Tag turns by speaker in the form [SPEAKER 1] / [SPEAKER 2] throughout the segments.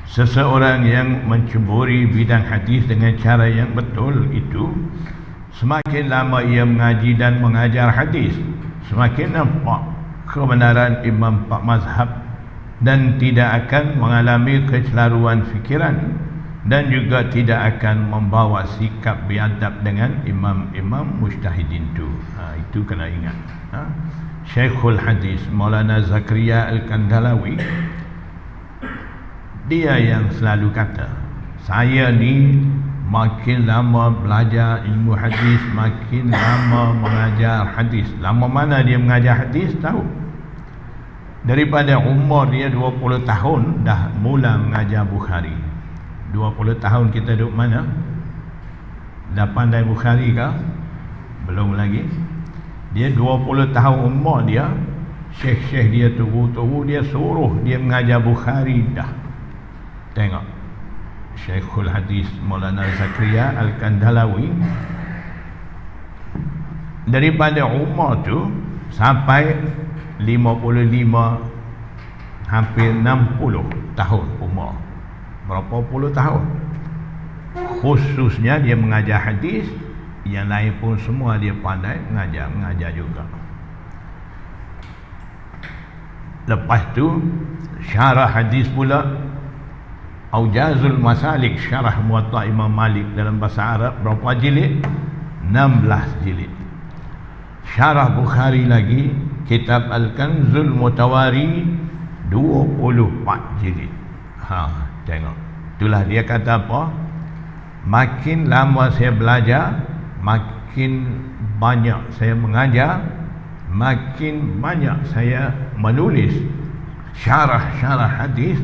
[SPEAKER 1] Seseorang yang menceburi bidang hadis dengan cara yang betul itu, semakin lama ia mengaji dan mengajar hadis, semakin nampak kebenaran imam empat mazhab dan tidak akan mengalami kecelaruan fikiran, dan juga tidak akan membawa sikap biadab dengan imam-imam mujtahidin itu. Itu kena ingat. Syekhul Hadis Maulana Zakaria Al-Kandalawi, dia yang selalu kata, saya ni makin lama belajar ilmu hadis, makin lama mengajar hadis. Lama mana dia mengajar hadis? Tahu. Daripada umur dia 20 tahun dah mula mengajar Bukhari. 20 tahun kita duduk mana? Dah pandai Bukhari ke? Belum lagi. Dia 20 tahun umur dia, syekh-syekh dia tunggu-tunggu, dia suruh dia mengajar Bukhari dah. Tengok, Syekhul Hadis Maulana Zakaria Al-Kandalawi, daripada umur tu sampai 55, hampir 60 tahun umur. Berapa puluh tahun. Khususnya dia mengajar hadis, yang lain pun semua dia pandai mengajar juga. Lepas tu syarah hadis pula, Aujazul Masalik, syarah Muwatta Imam Malik dalam bahasa Arab, berapa jilid? 16 jilid. Syarah Bukhari lagi, kitab Al-Kanzul Mutawari, 24 jilid. Tengok, itulah dia kata apa? Makin lama saya belajar, makin banyak saya mengajar, makin banyak saya menulis syarah-syarah hadis,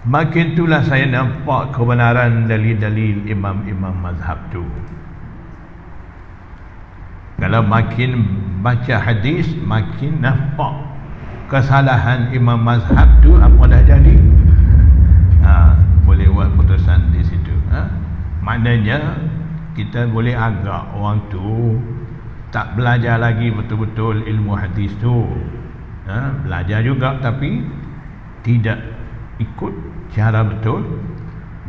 [SPEAKER 1] makin itulah saya nampak kebenaran dalil-dalil imam-imam mazhab tu. Kalau makin baca hadis, makin nampak kesalahan imam mazhab tu apa dah jadi. Boleh buat putusan di situ. Maknanya kita boleh agak orang tu tak belajar lagi betul-betul ilmu hadis tu. Belajar juga tapi tidak ikut cara betul,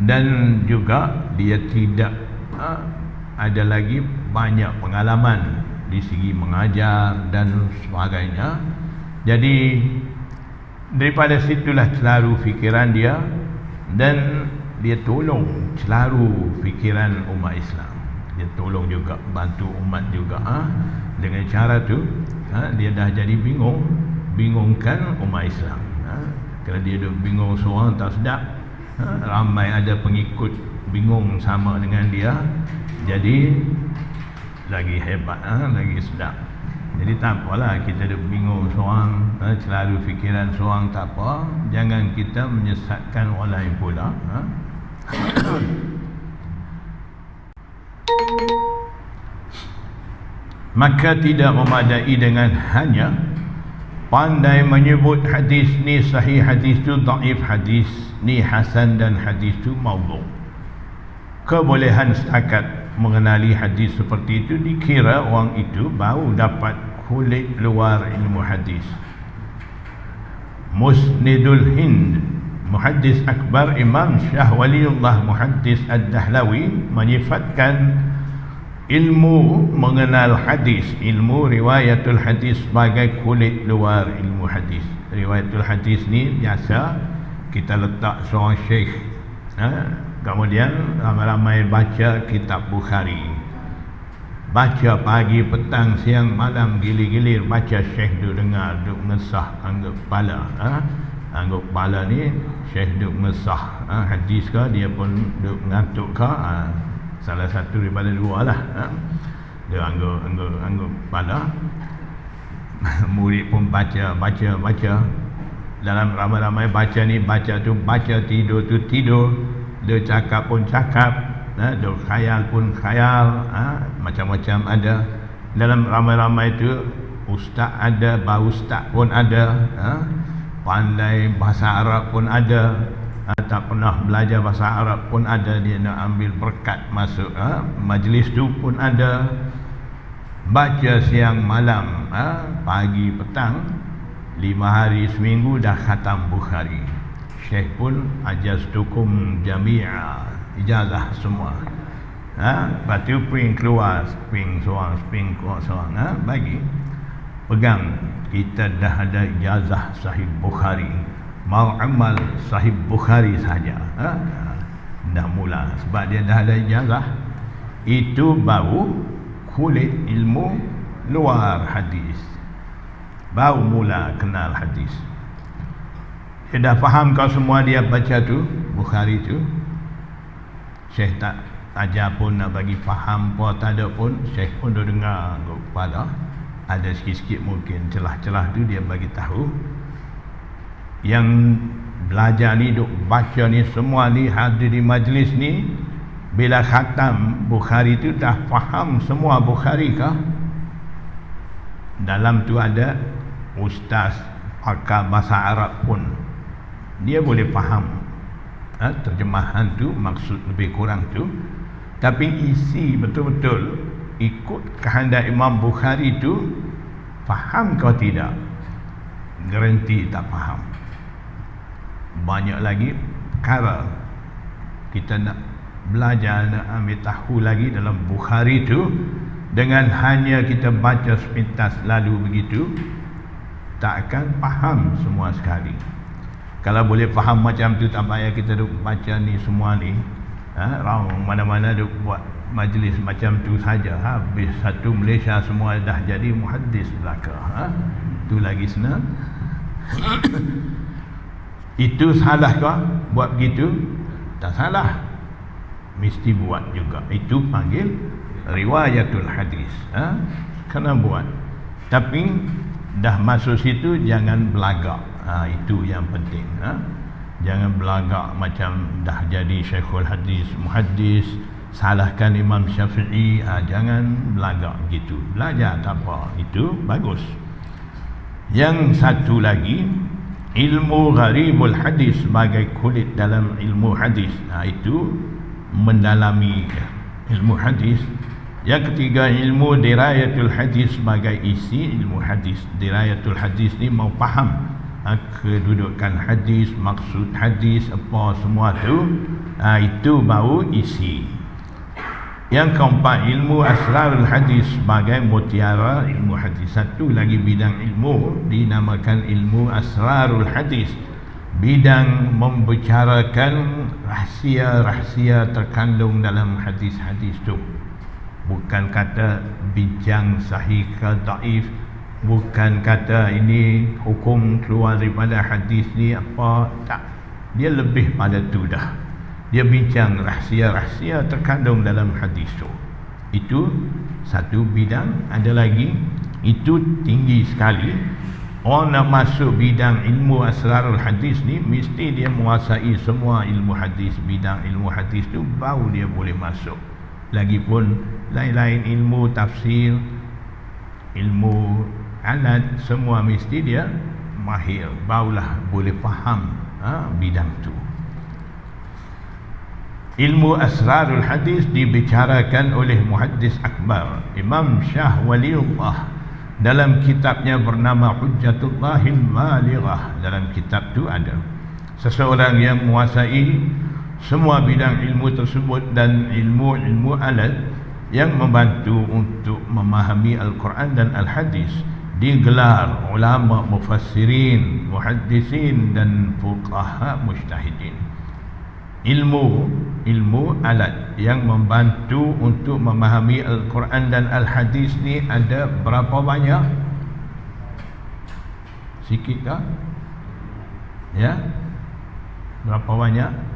[SPEAKER 1] dan juga dia tidak ada lagi banyak pengalaman di segi mengajar dan sebagainya. Jadi daripada situlah celaru fikiran dia, dan dia tolong celaru fikiran umat Islam. Dia tolong juga, bantu umat juga. Dengan cara tu dia dah jadi bingungkan umat Islam. Kalau dia duduk bingung seorang tak sedap, ramai ada pengikut bingung sama dengan dia, jadi lagi hebat, lagi sedap. Jadi tak apalah kita duduk bingung seorang, celaru fikiran seorang tak apa, jangan kita menyesatkan orang lain pula. Maka tidak memadai dengan hanya pandai menyebut hadis ni sahih, hadis tu dhaif, hadis ni hasan dan hadis tu maudhu'. Kebolehan setakat mengenali hadis seperti itu dikira orang itu baru dapat kulit luar ilmu hadis. Musnidul Hind, muhaddis akbar Imam Syah Waliullah Muhaddis Ad-Dahlawi menyifatkan ilmu mengenal hadis, ilmu riwayatul hadis sebagai kulit luar ilmu hadis. Riwayatul hadis ni biasa kita letak seorang syekh, kemudian ramai-ramai baca kitab Bukhari, baca pagi, petang, siang, malam, gilir-gilir baca, syekh duk dengar, duk ngesah, anggap kepala. Anggap kepala ni syekh duk ngesah hadis ke, dia pun duk ngantuk ke, salah satu daripada dua lah. Dia anggap kepala. Murid pun baca. Dalam ramai-ramai baca ni, baca tu baca, tidur tu tidur, dia cakap pun cakap, dia khayal pun khayal, macam-macam ada. Dalam ramai-ramai tu ustaz ada, baustaz pun ada, pandai bahasa Arab pun ada, tak pernah belajar bahasa Arab pun ada, dia nak ambil berkat masuk majlis tu pun ada. Baca siang malam, pagi petang, 5 hari seminggu dah khatam Bukhari. Syekh pun ajaztukum jami'a, ijazah semua. Lepas tu ping keluar, ping keluar seorang, bagi pegang, kita dah ada ijazah Sahih Bukhari, mau amal Sahih Bukhari saja. Dah mula, sebab dia dah ada ijazah. Itu baru kulit ilmu luar hadis, baru mula kenal hadis. Dia dah faham kau semua dia baca tu Bukhari tu, Syekh tak ajar pun, nak bagi faham pun tak ada pun, Syekh pun dah dengar kepala. Ada sikit-sikit mungkin celah-celah tu dia bagi tahu. Yang belajar ni, duk baca ni, semua ni hadir di majlis ni, bila khatam Bukhari tu dah faham semua Bukhari kah? Dalam tu ada ustaz pakar bahasa Arab pun, dia boleh faham terjemahan tu, maksud lebih kurang tu. Tapi isi betul-betul ikut kehendak Imam Bukhari tu, faham kau tidak? Garanti tak faham. Banyak lagi perkara kita nak belajar, nak ambil tahu lagi dalam Bukhari tu. Dengan hanya kita baca sepintas lalu begitu, tak akan faham semua sekali. Kalau boleh faham macam tu, tak payah kita duk baca ni semua ni. Orang mana-mana duk buat majlis macam tu saja, habis satu Malaysia semua dah jadi muhaddis belaka. Tu lagi senang. Itu salah kah buat begitu? Tak salah, mesti buat juga. Itu panggil riwayatul hadis. Kena buat. Tapi dah masuk situ jangan belagak. Itu yang penting. Jangan belagak macam dah jadi Syekhul Hadis, muhaddis, salahkan Imam Syafi'i. Jangan belagak gitu. Belajar tak apa, itu bagus. Yang satu lagi, ilmu gharibul hadis sebagai kulit dalam ilmu hadis. Itu mendalami ilmu hadis. Yang ketiga, ilmu dirayatul hadis sebagai isi ilmu hadis. Dirayatul hadis ni mau faham kedudukan hadis, maksud hadis, apa semua tu. Itu baru isi. Yang keempat, ilmu asrarul hadis sebagai mutiara ilmu hadis. Satu lagi bidang ilmu dinamakan ilmu asrarul hadis, bidang membicarakan rahsia-rahsia terkandung dalam hadis-hadis tu. Bukan kata bincang sahih ke daif, bukan kata ini hukum keluar daripada hadis ni apa, tak. Dia lebih pada tu dah. Dia bincang rahsia-rahsia terkandung dalam hadis tu. Itu satu bidang. Ada lagi, itu tinggi sekali. Orang nak masuk bidang ilmu asrarul hadis ni, mesti dia menguasai semua ilmu hadis. Bidang ilmu hadis tu baru dia boleh masuk. Lagipun lain-lain ilmu tafsir, ilmu alat, semua mesti dia mahir, barulah boleh faham bidang tu. Ilmu asrarul hadis dibicarakan oleh muhaddis akbar Imam Shah Waliullah dalam kitabnya bernama Hujjatullahil Balighah. Dalam kitab tu ada seseorang yang menguasai semua bidang ilmu tersebut dan ilmu-ilmu alat yang membantu untuk memahami Al-Quran dan Al-Hadis. Digelar ulama mufassirin, muhaddisin dan fuqaha mujtahidin. Ilmu alat yang membantu untuk memahami Al-Quran dan Al-Hadis ni ada berapa banyak? Sikit kah? Ya? Berapa banyak?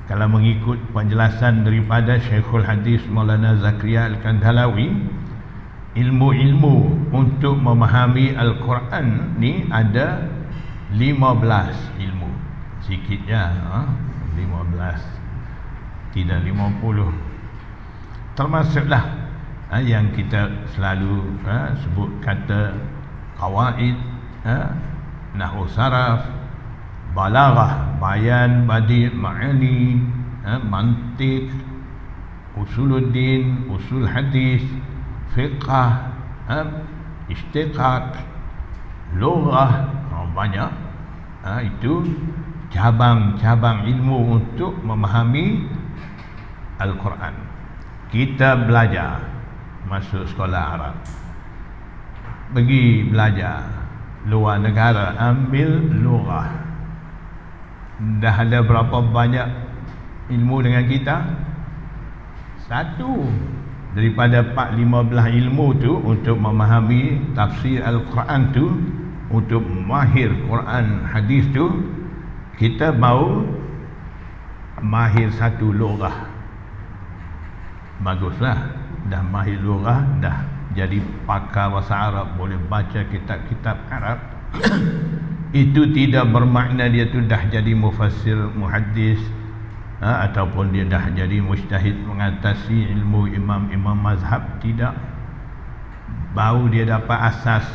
[SPEAKER 1] Kalau mengikut penjelasan daripada Syekhul Hadis Maulana Zakaria Al-Kandhalawi, ilmu-ilmu untuk memahami Al-Quran ni ada 15 ilmu. Sikitnya 15, tidak 50. Termasuklah yang kita selalu sebut kata qawaid, nahwu saraf, balaghah, bayan, badi', ma'ani, mantiq, usuluddin, usul hadis, fiqh, istiqaq, lughah, banyak. Itu cabang-cabang ilmu untuk memahami Al-Quran. Kita belajar, masuk sekolah Arab, pergi belajar luar negara, ambil lughah. Dah ada berapa banyak ilmu dengan kita? Satu daripada 4-15 ilmu tu untuk memahami tafsir Al-Quran tu, untuk mahir Quran hadis tu, kita mau mahir satu lughah. Baguslah, dah mahir lughah, dah jadi pakar bahasa Arab, boleh baca kitab-kitab Arab. Itu tidak bermakna dia tu dah jadi mufassir, muhaddis, ataupun dia dah jadi mujtahid mengatasi ilmu imam-imam mazhab. Tidak. Baru dia dapat asas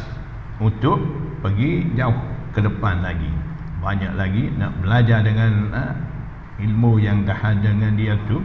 [SPEAKER 1] untuk pergi jauh ke depan lagi, banyak lagi nak belajar dengan ilmu yang dah ada dengan dia tu.